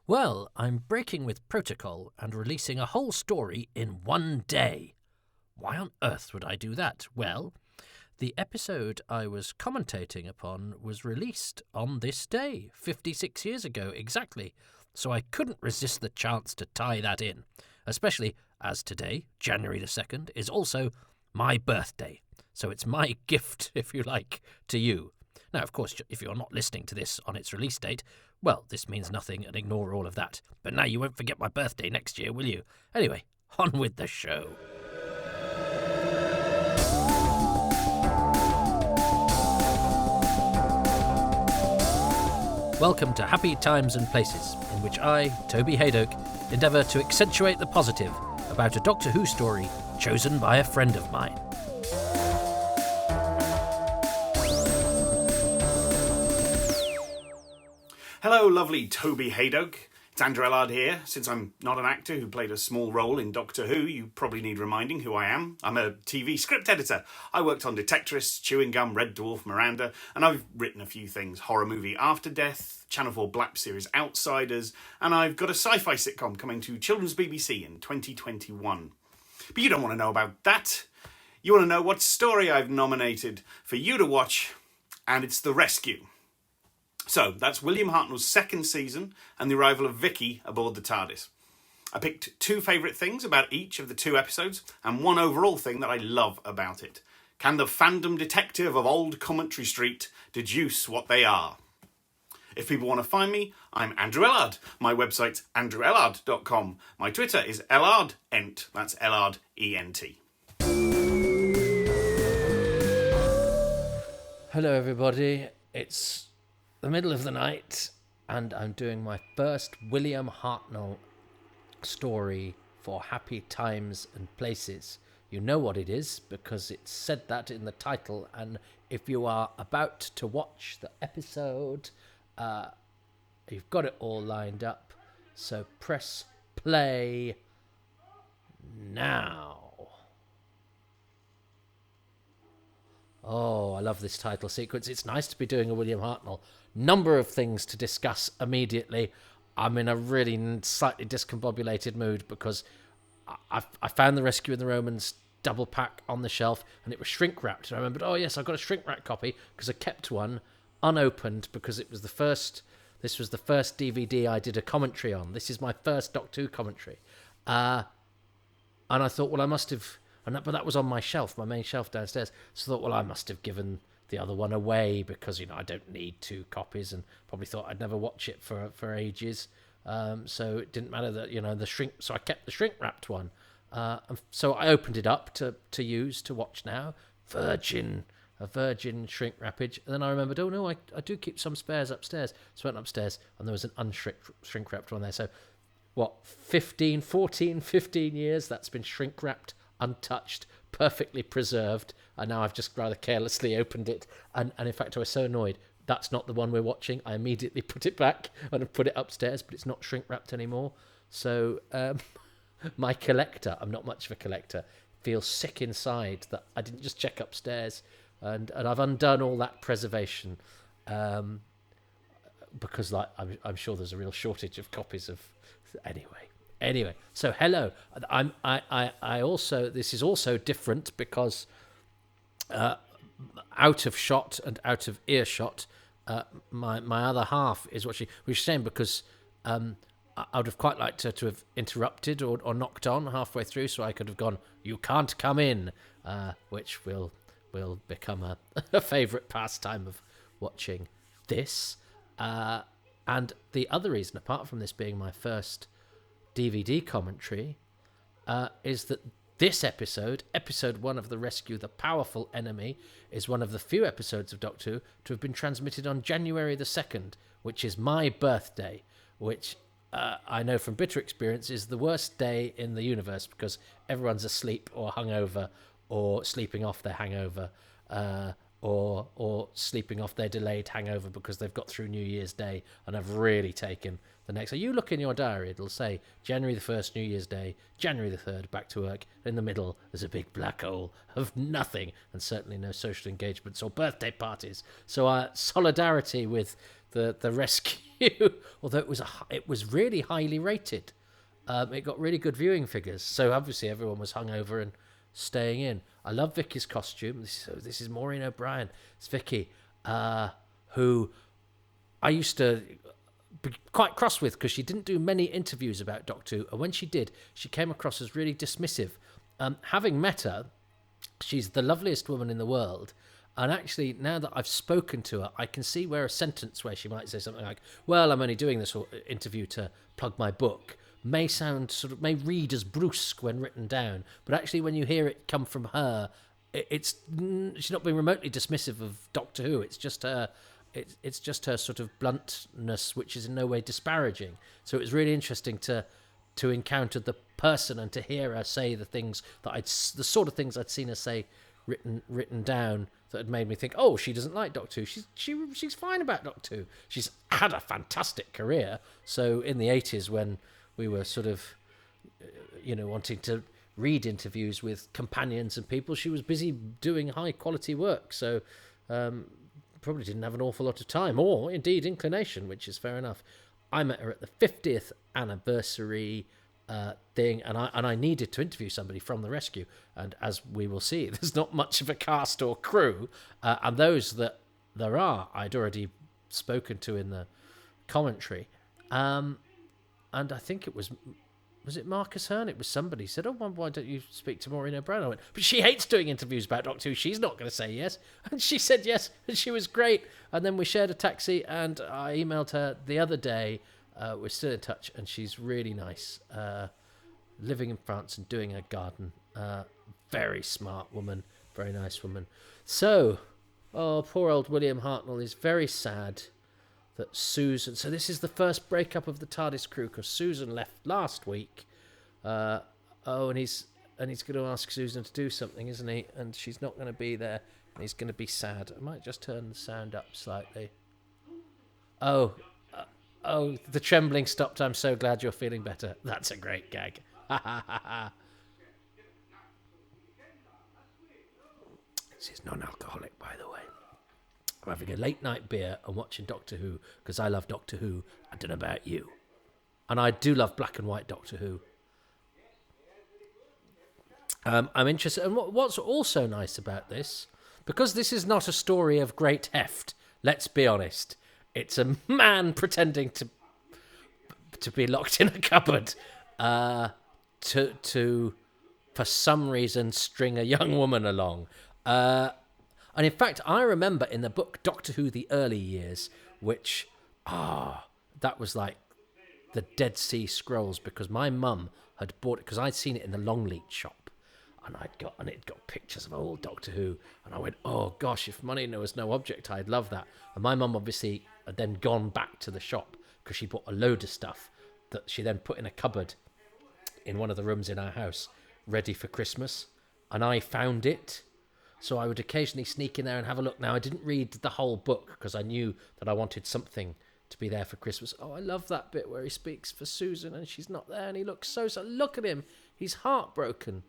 Well, I'm breaking with protocol and releasing a whole story in one day. Why on earth would I do that? Well, the episode I was commentating upon was released on this day, 56 years ago exactly, so I couldn't resist the chance to tie that in, especially as today, January the 2nd, is also my birthday. So it's my gift, if you like, to you. Now, of course, if you're not listening to this on its release date, well, this means nothing and ignore all of that. But now you won't forget my birthday next year, will you? Anyway, on with the show. Welcome to Happy Times and Places, in which I, Toby Hadoke, endeavour to accentuate the positive about a Doctor Who story chosen by a friend of mine. Hello, lovely Toby Hadoke. It's Andrew Elland here. Since I'm not an actor who played a small role in Doctor Who, you probably need reminding who I am. I'm a TV script editor. I worked on Detectorists, Chewing Gum, Red Dwarf, Miranda, and I've written a few things. Horror movie After Death, Channel 4 Black series Outsiders, and I've got a sci-fi sitcom coming to Children's BBC in 2021. But you don't want to know about that. You want to know what story I've nominated for you to watch, and it's The Rescue. So, that's William Hartnell's second season and the arrival of Vicki aboard the TARDIS. I picked two favourite things about each of the two episodes and one overall thing that I love about it. Can the fandom detective of Old Commentary Street deduce what they are? If people want to find me, I'm Andrew Elland. My website's andrewellard.com. My Twitter is EllardEnt. That's L-R-D-E-N-T. Hello, everybody. It's the middle of the night, and I'm doing my first William Hartnell story for Happy Times and Places. You know what it is, because it said that in the title, and if you are about to watch the episode, you've got it all lined up, so press play now. Oh, I love this title sequence. It's nice to be doing a William Hartnell. Number of things to discuss immediately. I'm in a really slightly discombobulated mood because I found The Rescue in the Romans double pack on the shelf and it was shrink wrapped. And I remembered, oh yes, I've got a shrink wrap copy because I kept one unopened because this was the first DVD I did a commentary on. This is my first Doctor Who commentary. And I thought, well, I must have... but that was on my shelf, my main shelf downstairs. So I thought, well, I must have given the other one away because, I don't need two copies, and probably thought I'd never watch it for ages. So it didn't matter that, the shrink. So I kept the shrink wrapped one. So I opened it up to watch now. A virgin shrink wrappage. And then I remembered, oh no, I do keep some spares upstairs. So I went upstairs and there was an shrink wrapped one there. So 15 years that's been shrink wrapped, untouched, perfectly preserved, and now I've just rather carelessly opened it, and in fact I was so annoyed. That's not the one we're watching. I immediately put it back and put it upstairs, but it's not shrink wrapped anymore. So my collector, I'm not much of a collector, feels sick inside that I didn't just check upstairs, and I've undone all that preservation, because I'm sure there's a real shortage of copies of Anyway, so hello. I also, this is also different because out of shot and out of earshot, my other half is what she's saying, because I would have quite liked her to have interrupted or knocked on halfway through, so I could have gone, "You can't come in," which will become a favourite pastime of watching this. And the other reason, apart from this being my first DVD commentary, is that this episode 1 of The Rescue, The Powerful Enemy, is one of the few episodes of Doctor Who to have been transmitted on January the 2nd, which is my birthday, which I know from bitter experience is the worst day in the universe because everyone's asleep or hungover or sleeping off their hangover, or sleeping off their delayed hangover because they've got through New Year's Day and have really taken the next. So you look in your diary, it'll say January the 1st, New Year's Day, January the 3rd, back to work. In the middle, there's a big black hole of nothing, and certainly no social engagements or birthday parties. So solidarity with the rescue review, although it was really highly rated. It got really good viewing figures, so obviously everyone was hungover and staying in. I love Vicky's costume. This is Maureen O'Brien. It's Vicky, who I used to be quite cross with because she didn't do many interviews about Doctor Who, and when she did, she came across as really dismissive. Having met her, she's the loveliest woman in the world. And actually, now that I've spoken to her, I can see where a sentence where she might say something like, well, I'm only doing this interview to plug my book, may read as brusque when written down. But actually, when you hear it come from her, she's not being remotely dismissive of Doctor Who. It's just her sort of bluntness, which is in no way disparaging. So it was really interesting to encounter the person and to hear her say the sort of things I'd seen her say written down that had made me think, oh, she doesn't like Doctor Who. She's fine about Doctor Who. She's had a fantastic career. So in the 80s, when we were sort of, wanting to read interviews with companions and people, she was busy doing high quality work. So probably didn't have an awful lot of time or indeed inclination, which is fair enough. I met her at the 50th anniversary thing, and I needed to interview somebody from the rescue, and as we will see, there's not much of a cast or crew, and those that there are I'd already spoken to in the commentary, and I think it was it Marcus Hearn? It was somebody said, oh, why don't you speak to Maureen O'Brien? I went, but she hates doing interviews about Doctor Who, she's not going to say yes. And she said yes, and she was great. And then we shared a taxi, and I emailed her the other day. We're still in touch, and she's really nice. Living in France and doing her garden. Very smart woman, very nice woman. So, poor old William Hartnell is very sad that Susan... So this is the first breakup of the TARDIS crew, because Susan left last week. And he's going to ask Susan to do something, isn't he? And she's not going to be there, and he's going to be sad. I might just turn the sound up slightly. Oh, the trembling stopped. I'm so glad you're feeling better. That's a great gag. This is non-alcoholic, by the way. I'm having a late night beer and watching Doctor Who because I love Doctor Who. I don't know about you. And I do love black and white Doctor Who. I'm interested. And what's also nice about this, because this is not a story of great heft, let's be honest. It's a man pretending to be locked in a cupboard to for some reason string a young woman along. And in fact, I remember in the book Doctor Who The Early Years, which, that was like the Dead Sea Scrolls, because my mum had bought it, because I'd seen it in the Longleat shop, and it got pictures of old Doctor Who, and I went, oh gosh, if money was no object, I'd love that. And my mum obviously had then gone back to the shop, because she bought a load of stuff that she then put in a cupboard in one of the rooms in our house, ready for Christmas, and I found it. So I would occasionally sneak in there and have a look. Now, I didn't read the whole book because I knew that I wanted something to be there for Christmas. Oh, I love that bit where he speaks for Susan and she's not there and he looks so... Look at him. He's heartbroken.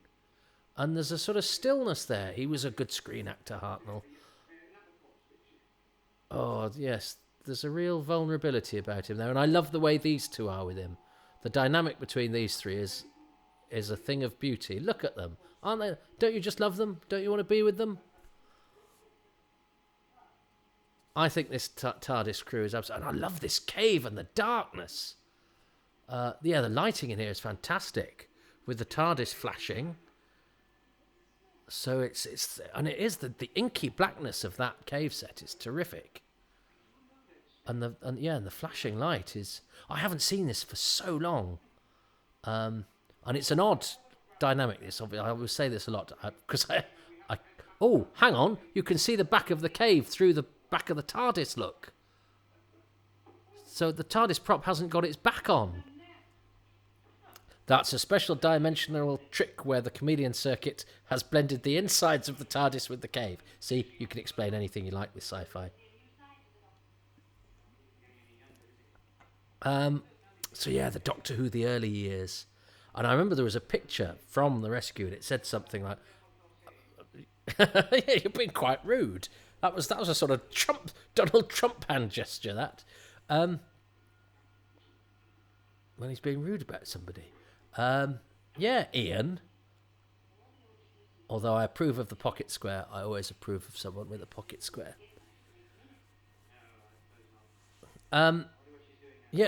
And there's a sort of stillness there. He was a good screen actor, Hartnell. Oh, yes. There's a real vulnerability about him there. And I love the way these two are with him. The dynamic between these three is a thing of beauty. Look at them. Aren't they? Don't you just love them? Don't you want to be with them? I think this TARDIS crew is absolutely... And I love this cave and the darkness. The lighting in here is fantastic, with the TARDIS flashing. So it is the inky blackness of that cave set is terrific. And the flashing light is... I haven't seen this for so long. And it's an odd dynamic, this. I will say this a lot because oh, hang on, you can see the back of the cave through the back of the TARDIS, look. So the TARDIS prop hasn't got its back on. That's a special dimensional trick where the chameleon circuit has blended the insides of the TARDIS with the cave. See, you can explain anything you like with sci-fi. So yeah, the Doctor Who The Early Years. And I remember there was a picture from the rescue, and it said something like, "Yeah, you're being quite rude." That was a sort of Donald Trump hand gesture. That, when he's being rude about somebody. Yeah, Ian. Although I approve of the pocket square, I always approve of someone with a pocket square. Yeah,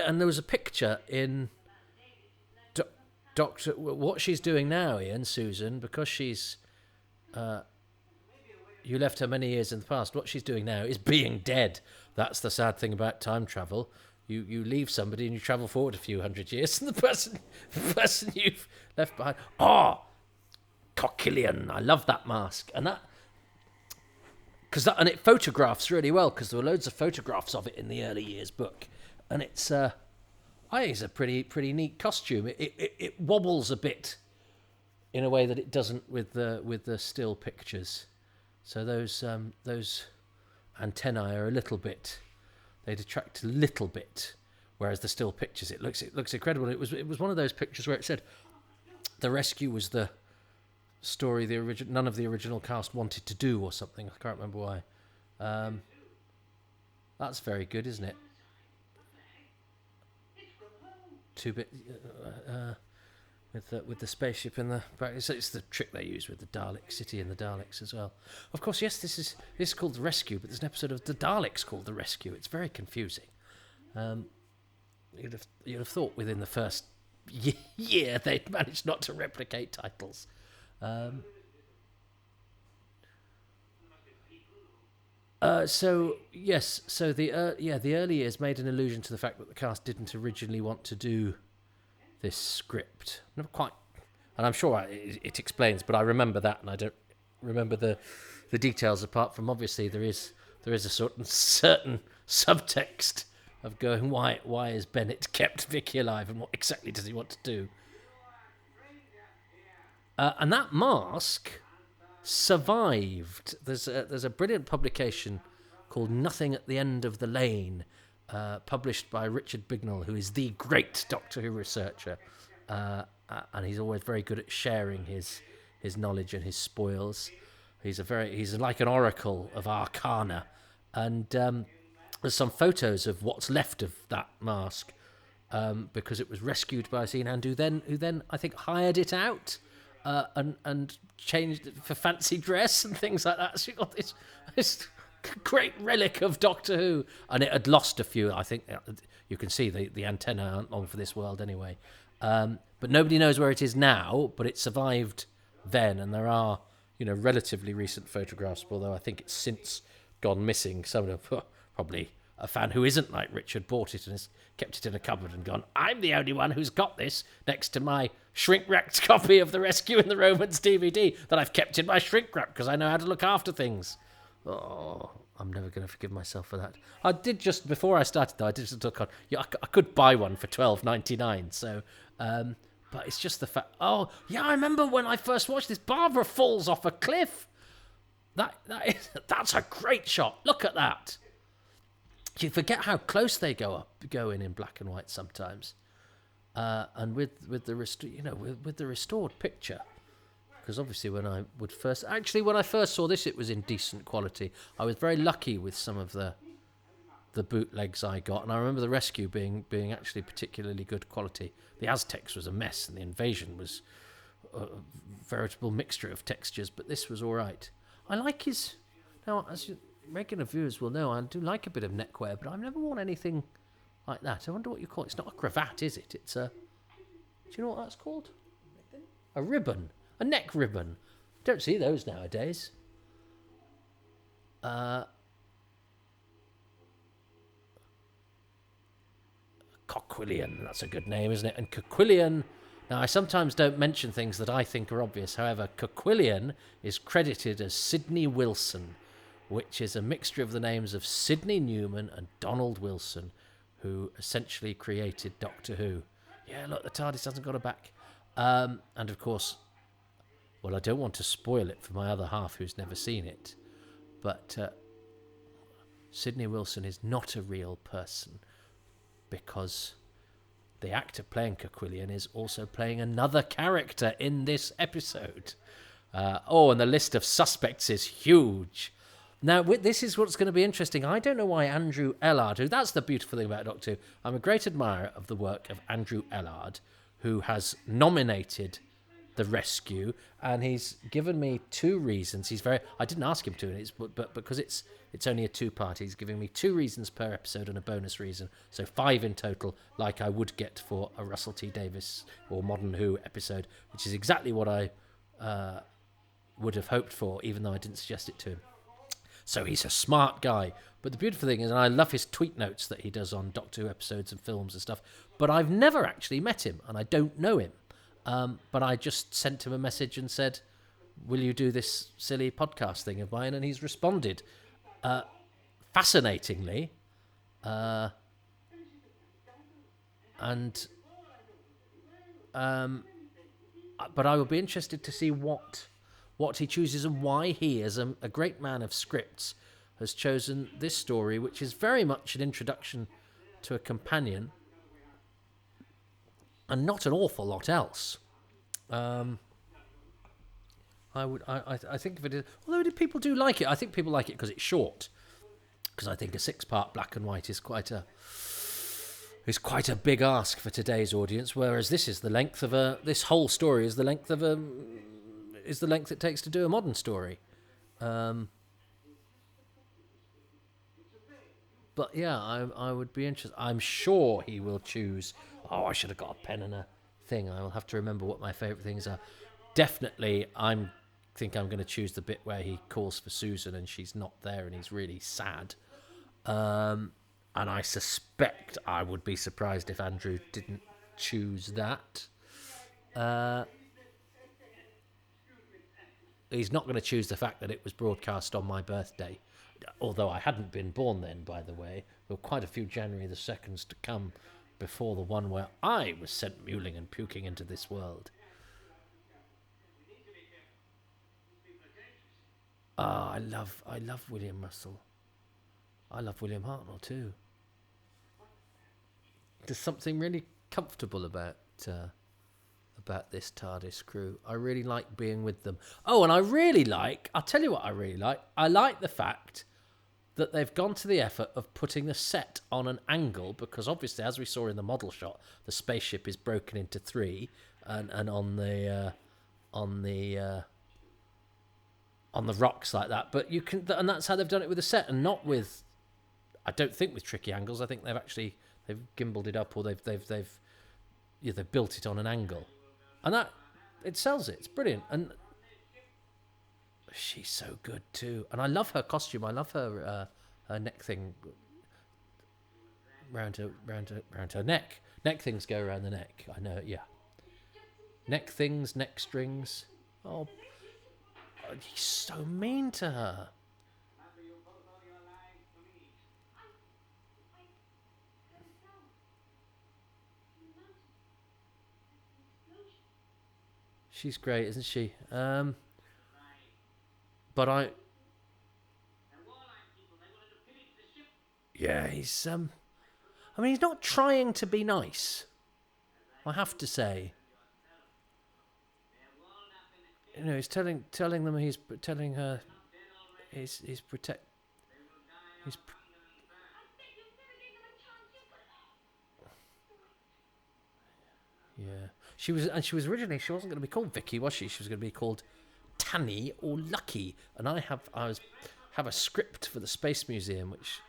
and there was a picture in Doctor. What she's doing now, Ian, Susan, because she's. You left her many years in the past. What she's doing now is being dead. That's the sad thing about time travel. You leave somebody and you travel forward a few hundred years, and the person you've left behind. Oh, Coquillion! I love that mask, and and it photographs really well because there were loads of photographs of it in the early years book, and it's I think it's a pretty neat costume. It wobbles a bit in a way that it doesn't with the still pictures. So those antennae are a little bit. They detract a little bit, whereas the still pictures it looks incredible. It was one of those pictures where it said the rescue was the story none of the original cast wanted to do or something. I can't remember why. That's very good, isn't it? 2-bit with the spaceship in the back. It's the trick they use with the Dalek City and the Daleks as well. Of course, yes, this is called The Rescue, but there's an episode of the Daleks called The Rescue. It's very confusing. You'd have thought within the first year they'd managed not to replicate titles. So the early years made an allusion to the fact that the cast didn't originally want to do this script. Not quite, and I'm sure it explains, but I remember that, and I don't remember the details. Apart from obviously there is a certain subtext of going why has Bennett kept Vicki alive and what exactly does he want to do? And that mask survived. There's a brilliant publication called Nothing at the End of the Lane, published by Richard Bignell, who is the great Doctor Who researcher, and he's always very good at sharing his knowledge and his spoils. He's like an oracle of arcana, and there's some photos of what's left of that mask, because it was rescued by Zenan, who then I think hired it out. And changed it for fancy dress and things like that. So you got this great relic of Doctor Who, and it had lost a few. I think you can see the antenna aren't long for this world anyway. But nobody knows where it is now. But it survived then, and there are relatively recent photographs. Although I think it's since gone missing. Someone probably a fan who isn't like Richard bought it and has kept it in a cupboard and gone, I'm the only one who's got this next to my shrink-wrapped copy of The Rescue in the Romans DVD that I've kept in my shrink-wrap because I know how to look after things. Oh, I'm never going to forgive myself for that. I did just, before I started though, I did just look on, I could buy one for $12.99, so, but it's just the fact, oh, yeah, I remember when I first watched this, Barbara falls off a cliff. That's a great shot. Look at that. You forget how close they go in black and white sometimes, and with the restored picture, because obviously when I first saw this, it was in decent quality. I was very lucky with some of the bootlegs I got, and I remember the Rescue being actually particularly good quality. The Aztecs was a mess, and the Invasion was a veritable mixture of textures, but this was all right. I like his now as you. Regular viewers will know I do like a bit of neckwear, but I've never worn anything like that. I wonder what you call it. It's not a cravat, is it? It's a... Do you know what that's called? A ribbon. A neck ribbon. Don't see those nowadays. Coquillion. That's a good name, isn't it? And Coquillion... Now, I sometimes don't mention things that I think are obvious. However, Coquillion is credited as Sidney Wilson, which is a mixture of the names of Sidney Newman and Donald Wilson, who essentially created Doctor Who. Yeah, look, the TARDIS hasn't got a back. And of course, well, I don't want to spoil it for my other half who's never seen it, but Sidney Wilson is not a real person, because the actor playing Coquillion is also playing another character in this episode. And the list of suspects is huge. Now, this is what's going to be interesting. I don't know why Andrew Elland, that's the beautiful thing about Doctor Who. I'm a great admirer of the work of Andrew Elland, who has nominated The Rescue, and he's given me 2 reasons. I didn't ask him to, but because it's only a 2-part, he's giving me 2 reasons per episode and a bonus reason, so 5 in total, like I would get for a Russell T Davies or Modern Who episode, which is exactly what I would have hoped for, even though I didn't suggest it to him. So he's a smart guy. But the beautiful thing is, and I love his tweet notes that he does on Doctor Who episodes and films and stuff, but I've never actually met him, and I don't know him. But I just sent him a message and said, will you do this silly podcast thing of mine? And he's responded. Fascinatingly. But I will be interested to see what he chooses and why he, as a great man of scripts, has chosen this story, which is very much an introduction to a companion, and not an awful lot else. I think if it is, although people do like it, I think people like it because it's short. Because I think a 6-part black and white is quite a big ask for today's audience. Whereas this whole story is the length it takes to do a modern story. But yeah, I would be interested. I'm sure he will choose. Oh, I should have got a pen and a thing. I will have to remember what my favourite things are. Definitely, think I'm going to choose the bit where he calls for Susan and she's not there and he's really sad. And I suspect I would be surprised if Andrew didn't choose that. He's not going to choose the fact that it was broadcast on my birthday. Although I hadn't been born then, by the way. There were quite a few January the 2nds to come before the one where I was sent mewling and puking into this world. I love William Russell. I love William Hartnell too. There's something really comfortable about this TARDIS crew. I really like being with them. Oh, and I'll tell you what I really like. I like the fact that they've gone to the effort of putting the set on an angle, because obviously, as we saw in the model shot, the spaceship is broken into 3, and on the rocks like that. But you can, and that's how they've done it with the set, and not with, I don't think with tricky angles. I think they've gimbaled it up, or they've built it on an angle. And that, it sells it. It's brilliant. And she's so good too. And I love her costume. I love her neck thing round her neck. Neck things go around the neck. I know, yeah. Neck things, neck strings. Oh, he's so mean to her. She's great, isn't she? But yeah, he's I mean, he's not trying to be nice, I have to say. You know, he's telling them, he's telling her, he's protect. Yeah, she was originally, she wasn't going to be called Vicki, was she? She was going to be called Tanny or Lucky. And I have a script for the Space Museum, which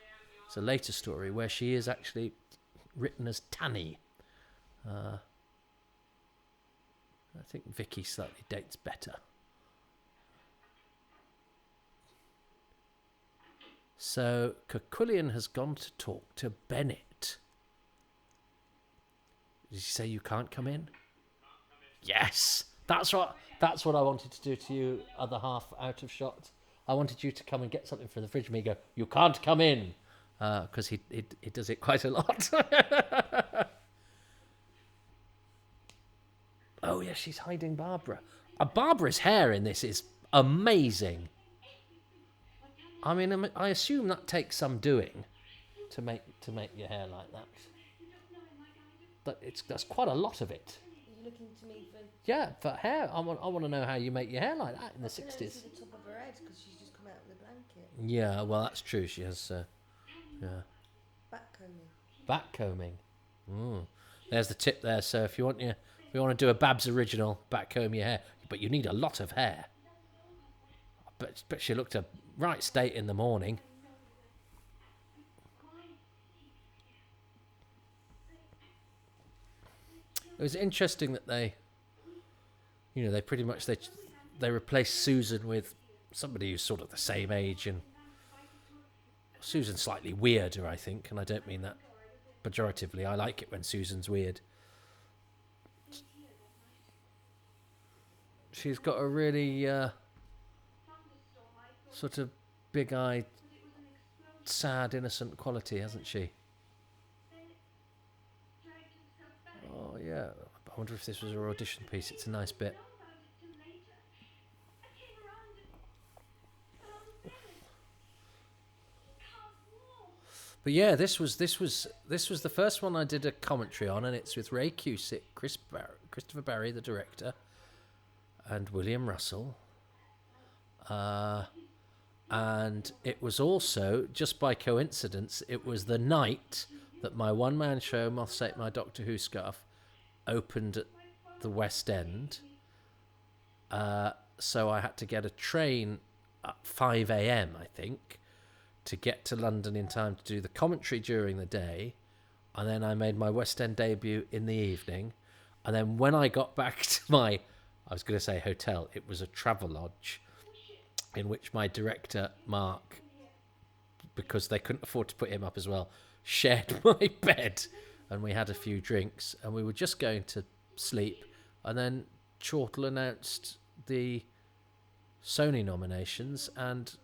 is a later story where she is actually written as Tanny. I think Vicki slightly dates better. So Kerkullian has gone to talk to Bennett. Did you say you can't come in? Yes, that's what I wanted to do to you. Other half out of shot. I wanted you to come and get something from the fridge. And me go, you can't come in, because he does it quite a lot. Oh yeah, she's hiding Barbara. Barbara's hair in this is amazing. I mean, I assume that takes some doing to make your hair like that. That's quite a lot of it. Are you looking to me for? Yeah, for hair. I want to know how you make your hair like that in the 60s. The top of her head. red because she's just come out of the blanket. Yeah, well, that's true. She has, Back combing. There's the tip there. So if you want to do a Babs original, back comb your hair, but you need a lot of hair. But she looked a right state in the morning. It was interesting that they pretty much they replaced Susan with somebody who's sort of the same age, and Susan's slightly weirder, I think, and I don't mean that pejoratively. I like it when Susan's weird. She's got a really sort of big-eyed, sad, innocent quality, hasn't she? Oh, yeah. I wonder if this was her audition piece. It's a nice bit. But yeah, this was the first one I did a commentary on, and it's with Ray Cusick, Christopher Barry, the director, and William Russell. And it was also, just by coincidence, it was the night that my one-man show, Moths Ate My Doctor Who Scarf, opened at the West End. So I had to get a train at 5 a.m, I think, to get to London in time to do the commentary during the day. And then I made my West End debut in the evening. And then when I got back to I was going to say hotel, it was a Travelodge, in which my director, Mark, because they couldn't afford to put him up as well, shared my bed. And we had a few drinks, and we were just going to sleep. And then Chortle announced the Sony nominations, and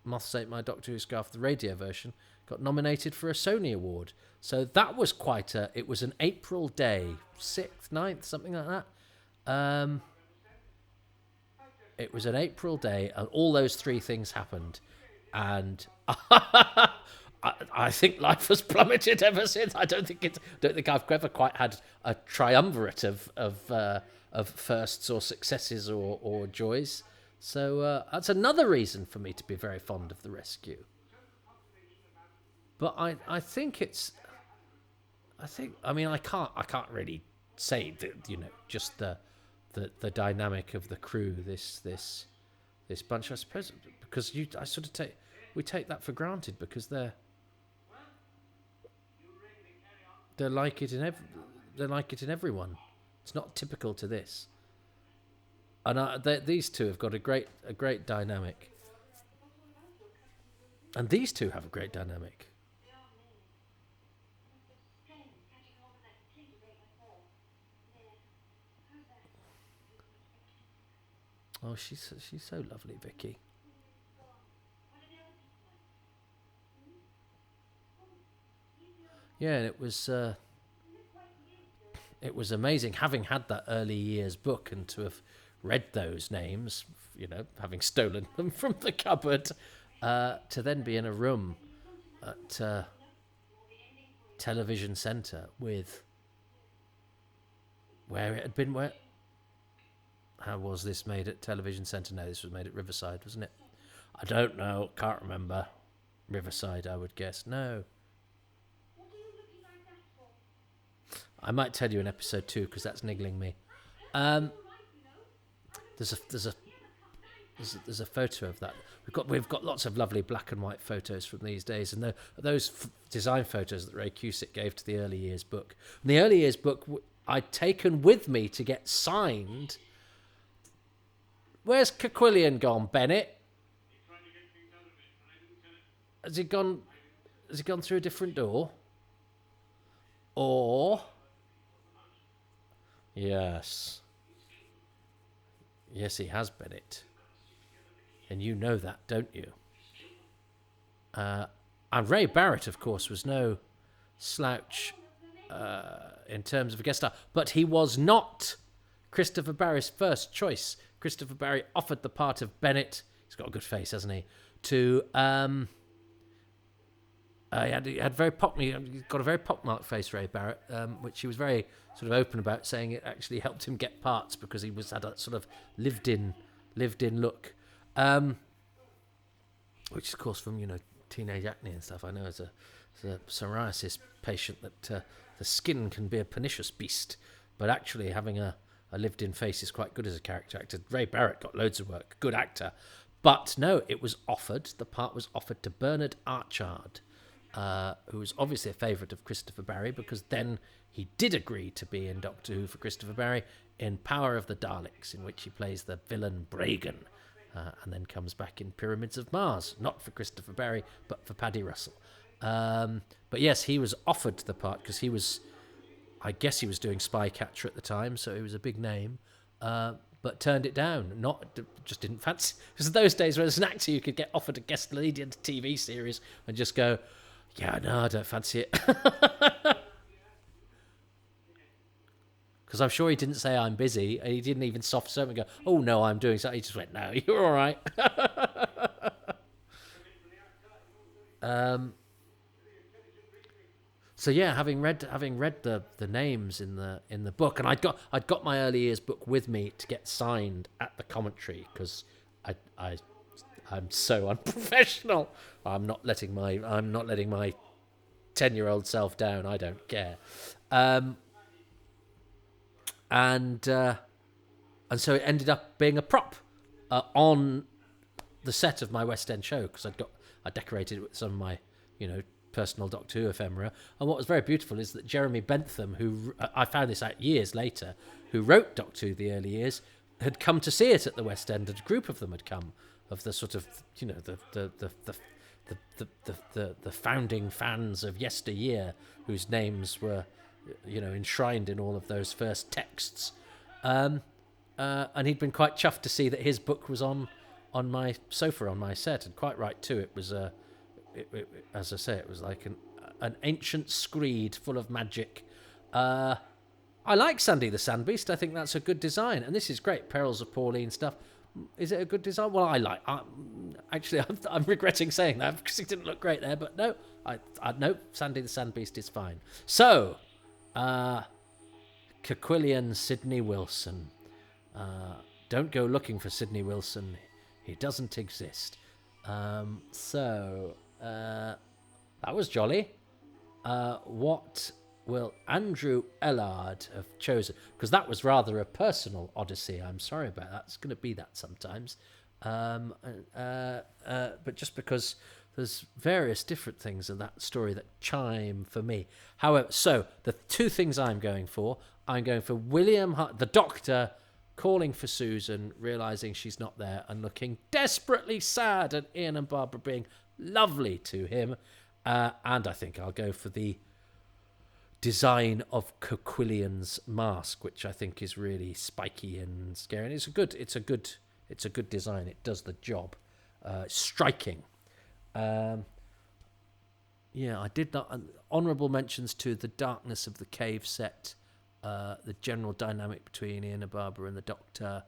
Moths Ate My Doctor Who Scarf, the radio version, got nominated for a Sony Award. So that was it was an April day, 6th, 9th, something like that. It was an April day, and all those three things happened. And I think life has plummeted ever since. I don't think I've ever quite had a triumvirate of firsts or successes or joys. So that's another reason for me to be very fond of The Rescue. But I can't really say that, just the dynamic of the crew, this bunch, I suppose, because we take that for granted, because they're like it in everyone. It's not typical to this. And these two have got a great dynamic. And these two have a great dynamic. Oh, she's so lovely, Vicki. Yeah, and it was amazing having had that early years book and to have read those names, having stolen them from the cupboard, to then be in a room at Television Centre with where it had been. How was this made at Television Centre? No, this was made at Riverside, wasn't it? I don't know. Can't remember. Riverside, I would guess. No. I might tell you in episode 2 because that's niggling me. There's a photo of that. We've got lots of lovely black and white photos from these days, and those design photos that Ray Cusick gave to the early years book. And the early years book I'd taken with me to get signed. Where's Caquillian gone, Bennett? Has he gone through a different door? Or yes, he has, Bennett, and you know that, don't you? And Ray Barrett, of course, was no slouch in terms of a guest star, but he was not Christopher Barry's first choice. Christopher Barry offered the part of Bennett. He's got a good face, hasn't he? To he had very he's got a very pockmarked face, Ray Barrett, which he was very sort of open about, saying it actually helped him get parts because he had a sort of lived in look. Which is, of course, from, teenage acne and stuff. I know as a psoriasis patient that the skin can be a pernicious beast, but actually having a lived-in face is quite good as a character actor. Ray Barrett got loads of work, good actor. But no, the part was offered to Bernard Archard, who was obviously a favourite of Christopher Barry, because then he did agree to be in Doctor Who for Christopher Barry in Power of the Daleks, in which he plays the villain Bragan, and then comes back in Pyramids of Mars, not for Christopher Barry, but for Paddy Russell. But yes, he was offered the part because I guess he was doing Spycatcher at the time, so he was a big name, but turned it down. Just didn't fancy. Because those days when as an actor you could get offered a guest lead in a TV series and just go, yeah, no, I don't fancy it. Because I'm sure he didn't say I'm busy. He didn't even soft serve and go, oh no, I'm doing something. He just went, no, you're all right. So yeah, having read the names in the book, and I'd got my early years book with me to get signed at the commentary because I'm so unprofessional. I'm not letting my 10-year-old self down. I don't care. And so it ended up being a prop on the set of my West End show because I decorated it with some of my personal Doctor Who ephemera. And what was very beautiful is that Jeremy Bentham, who I found this out years later, who wrote Doctor Who the early years, had come to see it at the West End. And a group of them had come, of the sort of the founding fans of yesteryear, whose names were enshrined in all of those first texts. And he'd been quite chuffed to see that his book was on my sofa on my set, and quite right too. It was as I say, it was like an ancient screed full of magic. I like Sandy the Sandbeast. I think that's a good design, and this is great. Perils of Pauline stuff. Is it a good design? Well, actually, I'm regretting saying that because it didn't look great there. But no, no, Sandy the Sandbeast is fine. So, Caquillian Sidney Wilson. Don't go looking for Sidney Wilson. He doesn't exist. That was jolly. What will Andrew Elland have chosen? Because that was rather a personal odyssey. I'm sorry about that. It's going to be that sometimes. But just because there's various different things in that story that chime for me. However, so the two things I'm going for William Hart, the Doctor, calling for Susan, realising she's not there and looking desperately sad, and Ian and Barbara being lovely to him. And I think I'll go for the design of Caquillian's mask, which I think is really spiky and scary. And it's a good design. It does the job. Striking. I did not. Honourable mentions to the darkness of the cave set, the general dynamic between Ian and Barbara and the Doctor,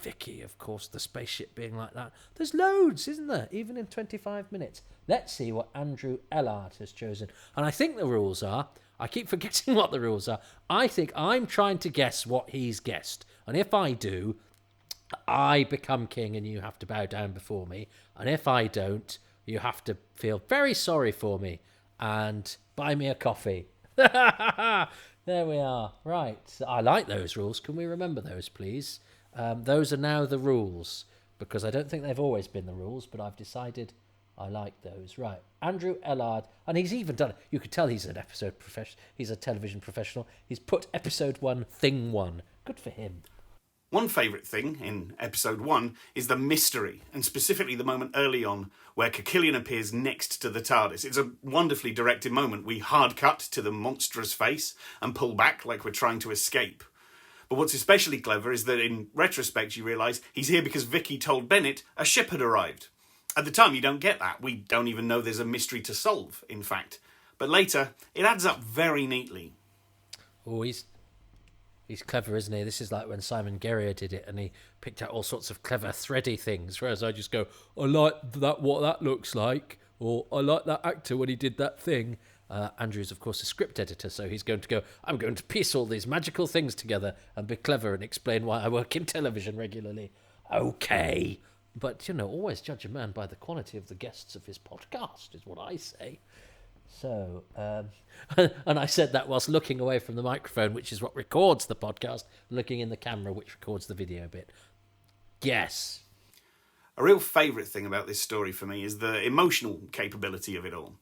Vicki, of course, the spaceship being like that. There's loads, isn't there? Even in 25 minutes. Let's see what Andrew Elland has chosen. And I think the rules are, I keep forgetting what the rules are. I think I'm trying to guess what he's guessed. And if I do, I become king and you have to bow down before me. And if I don't, you have to feel very sorry for me and buy me a coffee. There we are. Right. I like those rules. Can we remember those, please? Those are now the rules, because I don't think they've always been the rules, but I've decided I like those. Right. Andrew Elland, and he's even done it. You could tell he's an episode professional. He's a television professional. He's put episode 1, thing 1. Good for him. One favourite thing in episode 1 is the mystery, and specifically the moment early on where Caquillian appears next to the TARDIS. It's a wonderfully directed moment. We hard cut to the monstrous face and pull back like we're trying to escape. But what's especially clever is that in retrospect you realise he's here because Vicki told Bennett a ship had arrived. At the time you don't get that. We don't even know there's a mystery to solve, in fact. But later, it adds up very neatly. Oh, he's clever, isn't he? This is like when Simon Guerrier did it and he picked out all sorts of clever thready things, whereas I just go, I like that, what that looks like, or I like that actor when he did that thing. Andrew's, of course, a script editor, so he's going to go, I'm going to piece all these magical things together and be clever and explain why I work in television regularly. Okay, But, always judge a man by the quality of the guests of his podcast, is what I say. So, and I said that whilst looking away from the microphone, which is what records the podcast, looking in the camera, which records the video bit. Yes. A real favourite thing about this story for me is the emotional capability of it all.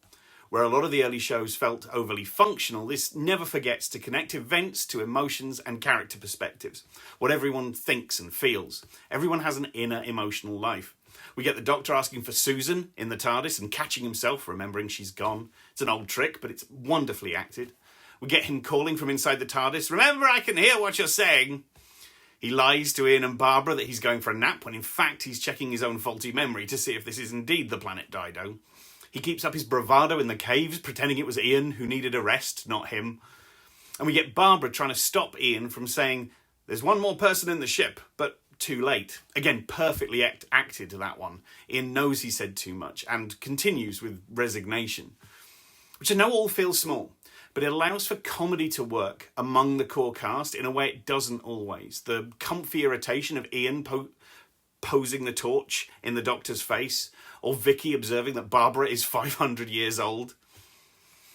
Where a lot of the early shows felt overly functional, this never forgets to connect events to emotions and character perspectives. What everyone thinks and feels. Everyone has an inner emotional life. We get the Doctor asking for Susan in the TARDIS and catching himself, remembering she's gone. It's an old trick, but it's wonderfully acted. We get him calling from inside the TARDIS, "Remember, I can hear what you're saying." He lies to Ian and Barbara that he's going for a nap, when in fact he's checking his own faulty memory to see if this is indeed the planet Dido. He keeps up his bravado in the caves, pretending it was Ian who needed a rest, not him. And we get Barbara trying to stop Ian from saying, "There's one more person in the ship," but too late. Again, perfectly acted, that one. Ian knows he said too much and continues with resignation. Which I know all feels small, but it allows for comedy to work among the core cast in a way it doesn't always. The comfy irritation of Ian posing the torch in the Doctor's face, or Vicki observing that Barbara is 500 years old.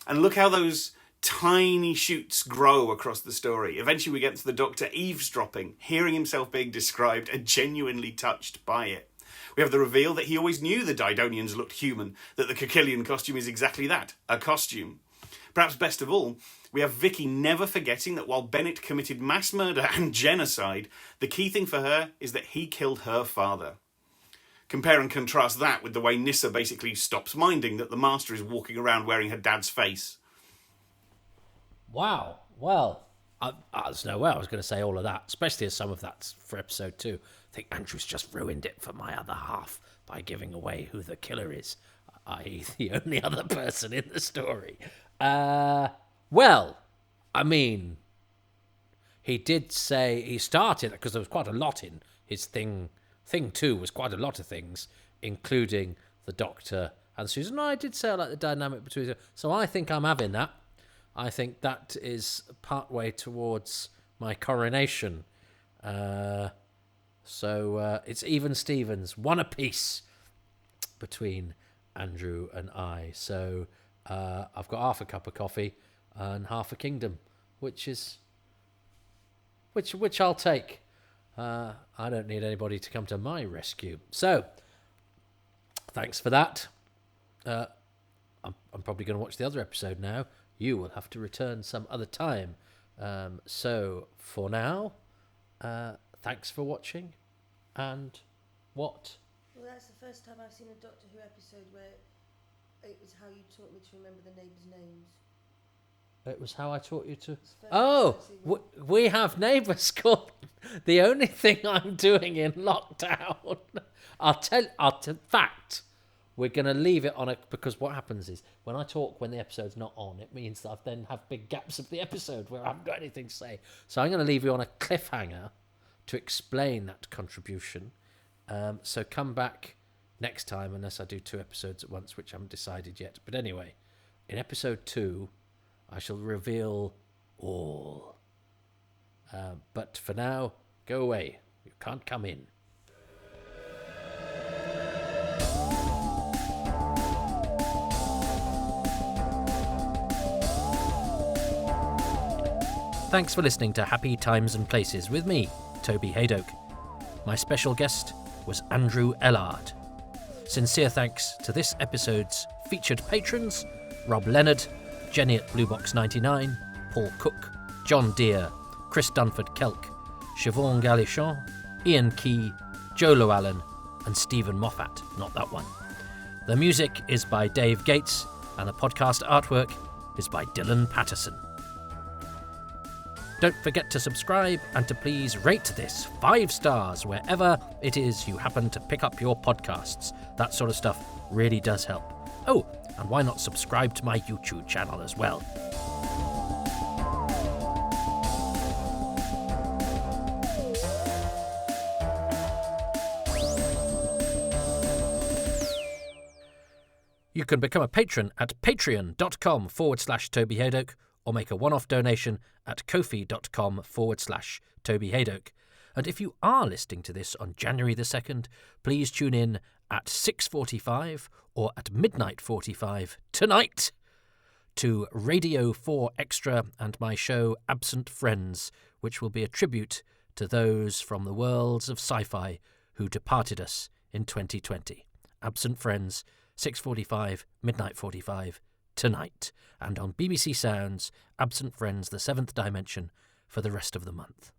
And look how those tiny shoots grow across the story. Eventually we get to the Doctor eavesdropping, hearing himself being described and genuinely touched by it. We have the reveal that he always knew the Didonians looked human, that the Kikilian costume is exactly that, a costume. Perhaps best of all, we have Vicki never forgetting that while Bennett committed mass murder and genocide, the key thing for her is that he killed her father. Compare and contrast that with the way Nyssa basically stops minding that the Master is walking around wearing her dad's face. Wow. Well, there's no way I was going to say all of that, especially as some of that's for episode 2. I think Andrew's just ruined it for my other half by giving away who the killer is, i.e. the only other person in the story. Well, I mean, he did say he started, because there was quite a lot in his thing. Thing 2 was quite a lot of things, including the Doctor and Susan. I did say I like the dynamic between them. So I think I'm having that. I think that is part way towards my coronation. So it's even Stevens, one apiece between Andrew and I. So I've got half a cup of coffee and half a kingdom, which I'll take. I don't need anybody to come to my rescue. So thanks for that. I'm probably going to watch the other episode now. You will have to return some other time. So for now, thanks for watching. And what? Well, that's the first time I've seen a Doctor Who episode where it was how you taught me to remember the neighbours' names. It was how I taught you to... Oh, we have neighbours called... The only thing I'm doing in lockdown... fact, we're going to leave it on a... Because what happens is, when I talk when the episode's not on, it means that I then have big gaps of the episode where I haven't got anything to say. So I'm going to leave you on a cliffhanger to explain that contribution. So come back next time, unless I do 2 episodes at once, which I haven't decided yet. But anyway, in episode 2... I shall reveal all. But for now, go away. You can't come in. Thanks for listening to Happy Times and Places with me, Toby Hadoke. My special guest was Andrew Elland. Sincere thanks to this episode's featured patrons, Rob Leonard, Jenny at Bluebox99, Paul Cook, John Deere, Chris Dunford-Kelk, Siobhan Galichon, Ian Key, Joe Llewellyn, and Stephen Moffat, not that one. The music is by Dave Gates, and the podcast artwork is by Dylan Patterson. Don't forget to subscribe and to please rate this 5 stars wherever it is you happen to pick up your podcasts. That sort of stuff really does help. Oh, and why not subscribe to my YouTube channel as well? You can become a patron at patreon.com/Toby Hadoke or make a one-off donation at kofi.com/Toby Hadoke. And if you are listening to this on January the 2nd, please tune in at 6:45 or at midnight 45 tonight to Radio 4 Extra and my show Absent Friends, which will be a tribute to those from the worlds of sci-fi who departed us in 2020. Absent Friends, 6:45, midnight 45 tonight. And on BBC Sounds, Absent Friends, The Seventh Dimension for the rest of the month.